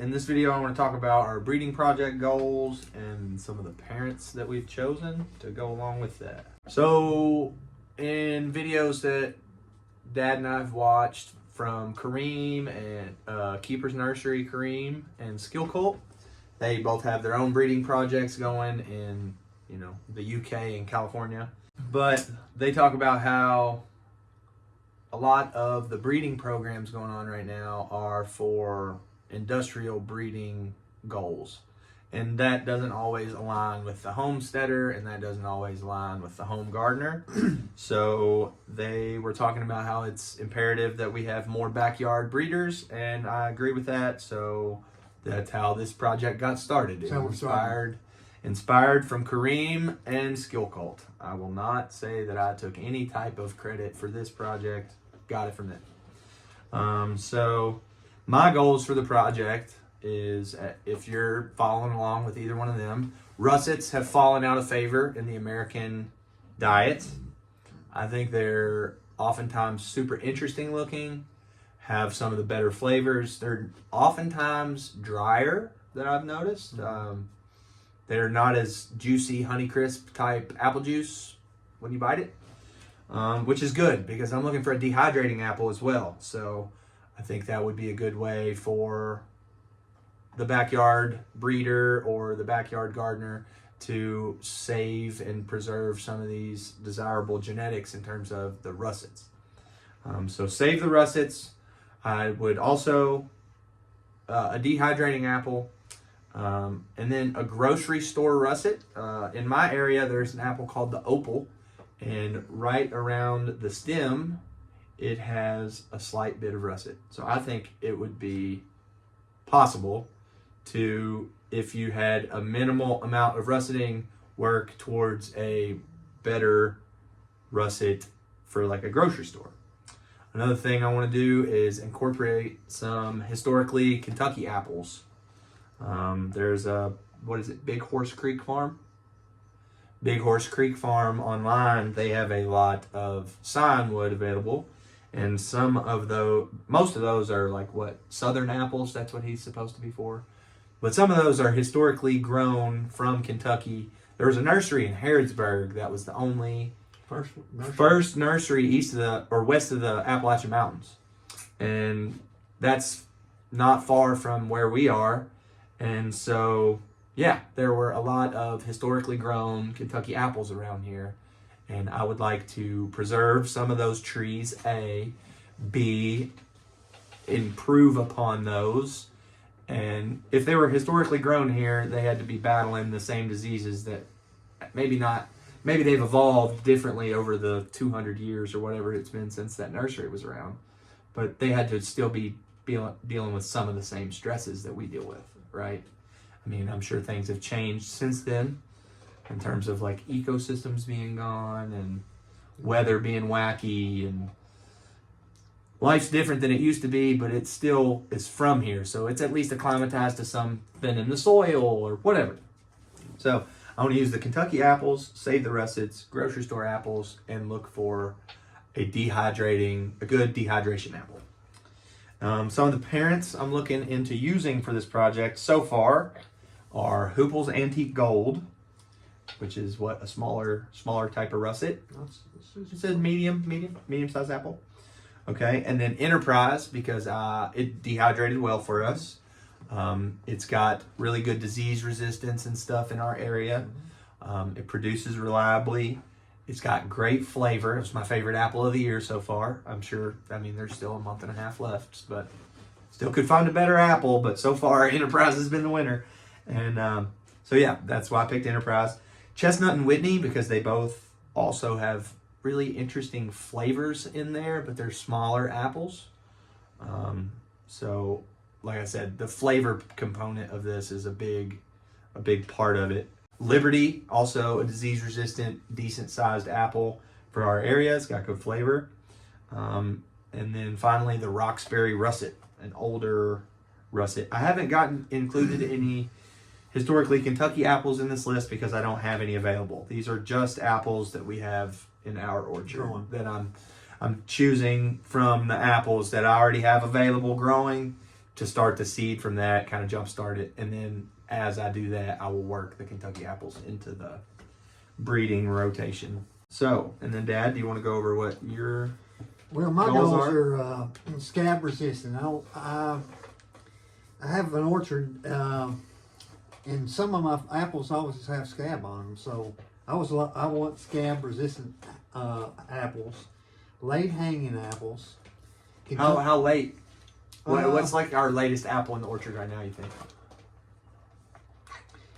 In this video, I want to talk about our breeding project goals and some of the parents that we've chosen to go along with that. So, in videos that Dad and I have watched from Karim and Keeper's Nursery, Karim, and Skillcult, they both have their own breeding projects going in, the UK and California. But they talk about how a lot of the breeding programs going on right now are for industrial breeding goals. And that doesn't always align with the homesteader, and that doesn't always align with the home gardener. So they were talking about how it's imperative that we have more backyard breeders, and I agree with that. So that's how this project got started. It was inspired from Karim and Skillcult. I will not say that I took any type of credit for this project. Got it from them. So my goals for the project is, if you're following along with either one of them, russets have fallen out of favor in the American diet. I think they're oftentimes super interesting looking, have some of the better flavors. They're oftentimes drier than I've noticed. They're not as juicy Honeycrisp type apple juice when you bite it, which is good because I'm looking for a dehydrating apple as well. So I think that would be a good way for the backyard breeder or the backyard gardener to save and preserve some of these desirable genetics in terms of the russets. So save the russets. I would also a dehydrating apple, and then a grocery store russet. In my area, there's an apple called the Opal, and right around the stem, it has a slight bit of russet. So I think it would be possible to, if you had a minimal amount of russeting, work towards a better russet for like a grocery store. Another thing I want to do is incorporate some historically Kentucky apples. There's a, Big Horse Creek Farm? Big Horse Creek Farm online, they have a lot of Scion-wood available. And most of those are like Southern apples. That's what he's supposed to be for. But some of those are historically grown from Kentucky. There was a nursery in Harrodsburg that was the only first nursery west of the Appalachian Mountains. And that's not far from where we are. And so, yeah, there were a lot of historically grown Kentucky apples around here. And I would like to preserve some of those trees, A, B, improve upon those. And if they were historically grown here, they had to be battling the same diseases that maybe they've evolved differently over the 200 years or whatever it's been since that nursery was around. But they had to still be dealing with some of the same stresses that we deal with, right? I mean, I'm sure things have changed since then, in terms of like ecosystems being gone and weather being wacky, and life's different than it used to be, but it still is from here. So it's at least acclimatized to something in the soil or whatever. So I want to use the Kentucky apples, save the russets, grocery store apples, and look for a good dehydration apple. Some of the parents I'm looking into using for this project so far are Hoople's Antique Gold, which is a smaller type of russet. It says medium-sized apple. Okay, and then Enterprise, because it dehydrated well for us. It's got really good disease resistance and stuff in our area. It produces reliably. It's got great flavor. It's my favorite apple of the year so far. I'm sure, there's still a month and a half left, but still could find a better apple. But so far, Enterprise has been the winner. And so yeah, that's why I picked Enterprise. Chestnut and Whitney, because they both also have really interesting flavors in there, but they're smaller apples. So like I said, the flavor component of this is a big part of it. Liberty, also a disease-resistant, decent-sized apple for our area. It's got good flavor. And then finally, the Roxbury Russet, an older russet. I haven't included any historically Kentucky apples in this list because I don't have any available. These are just apples that we have in our orchard that I'm choosing from the apples that I already have available growing to start the seed from that, kind of jumpstart it. And then as I do that, I will work the Kentucky apples into the breeding rotation. So, and then Dad, do you want to go over what your my goals are scab resistant. I have an orchard, and some of my apples always have scab on them. So I want scab resistant apples, late hanging apples. How late? What's like our latest apple in the orchard right now, you think?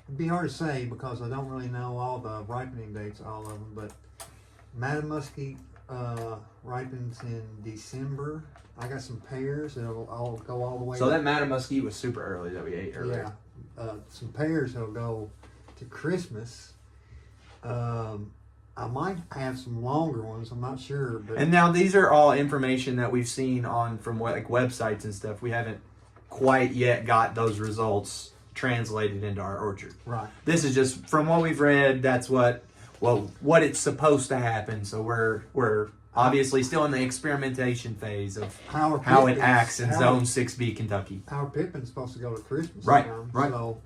It'd be hard to say because I don't really know all the ripening dates, all of them, but Madam Muskie ripens in December. I got some pears that'll all go all the way. So that Madam Muskie was super early that we ate earlier. Yeah, some pears that'll go to Christmas. I might have some longer ones. I'm not sure. But and now these are all information that we've seen from like websites and stuff. We haven't quite yet got those results translated into our orchard. Right. This is just from what we've read. That's what it's supposed to happen. So we're obviously still in the experimentation phase of how it acts in Zone 6B Kentucky. Our Pippin's supposed to go to Christmas. Right. Time, right. So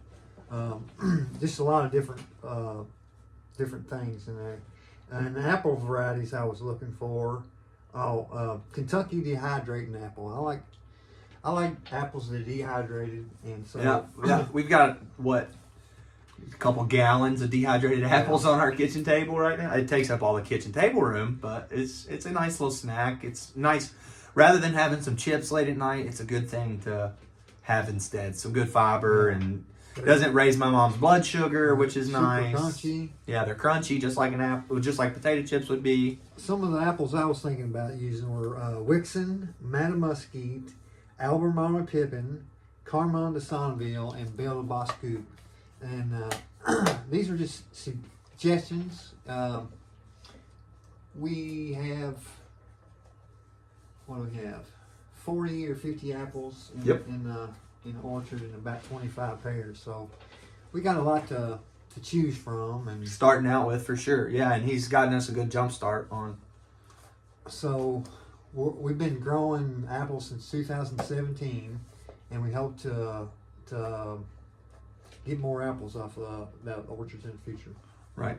just a lot of different things in there. And the apple varieties I was looking for. Kentucky dehydrating apple. I like apples that are dehydrated, and so yeah. We've got a couple gallons of dehydrated apples on our kitchen table right now. It takes up all the kitchen table room, but it's a nice little snack. It's nice rather than having some chips late at night. It's a good thing to have instead. Some good fiber and doesn't raise my mom's blood sugar, which is nice. Crunchy. Yeah, they're crunchy, just like an apple, just like potato chips would be. Some of the apples I was thinking about using were Wixon, Madam Muskie, Albemarle Pippin, Carmine de Sonneville, and Belle de Boscoup. And these are just suggestions. We have, what do we have? 40 or 50 apples in the orchard and about 25 pears. So we got a lot to choose from. And starting out with, for sure. Yeah, and he's gotten us a good jump start on. So we've been growing apples since 2017, and we hope to get more apples off of that orchards in the future. Right.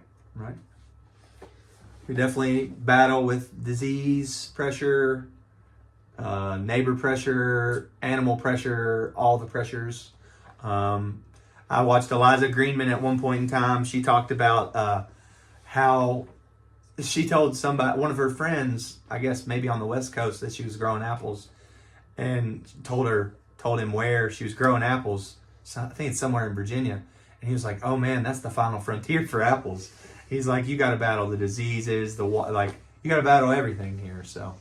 We definitely battle with disease pressure, neighbor pressure, animal pressure, all the pressures. I watched Eliza Greenman at one point in time. She talked about how she told one of her friends, I guess maybe on the West Coast, that she was growing apples, and told him where she was growing apples. So I think it's somewhere in Virginia. And he was like, "Oh man, that's the final frontier for apples." He's like, "You got to battle the diseases, you got to battle everything here." So,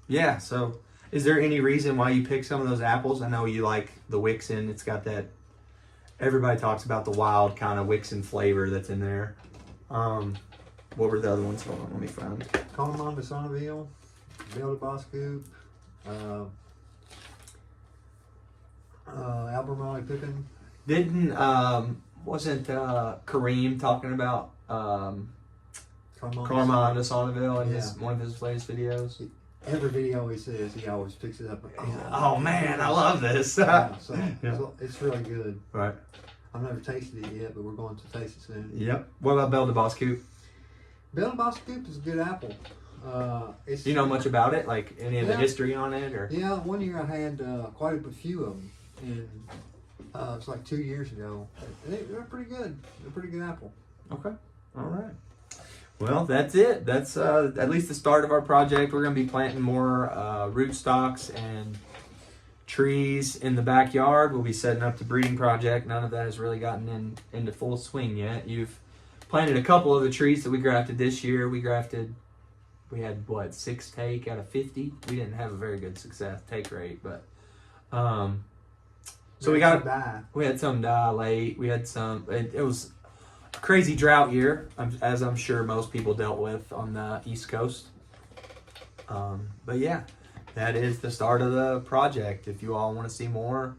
yeah. So, is there any reason why you picked some of those apples? I know you like the Wixon. It's got that. Everybody talks about the wild kind of Wixon flavor that's in there. What were the other ones? Hold on, let me find. Carmine de Sonneville, Belle de Boscoup, Albemarle Pippin. Wasn't Karim talking about Carmine de Sonneville in one of his latest videos? Every video he says, he always picks it up. Oh man, I love this. So it's really good. Right. I've never tasted it yet, but we're going to taste it soon. Yep. What about Belle de Boscoup? Belle de Boscoup is a good apple. Do you know much about it? Like any of the history on it? Or yeah, one year I had quite a few of them, and it's like 2 years ago. They're pretty good. They're a pretty good apple. Okay. All right. Well, that's it. That's at least the start of our project. We're going to be planting more rootstocks and trees in the backyard. We'll be setting up the breeding project. None of that has really gotten into full swing yet. You've planted a couple of the trees that we grafted this year. We had 6 take out of 50. We didn't have a very good take rate, but so we had some die late. We had some. It was a crazy drought year, as I'm sure most people dealt with on the East Coast. But yeah, that is the start of the project. If you all want to see more,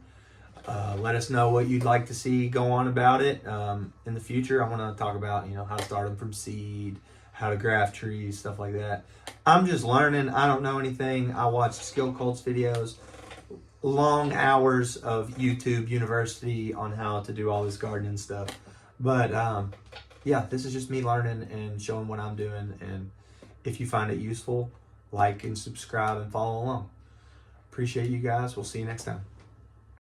let us know what you'd like to see go on about it. In the future, I want to talk about how to start them from seed, how to graft trees, stuff like that. I'm just learning. I don't know anything. I watched Skillcult's videos. long hours of YouTube University on how to do all this gardening stuff. But yeah, this is just me learning and showing what I'm doing. And if you find it useful, like and subscribe and follow along. Appreciate you guys. We'll see you next time.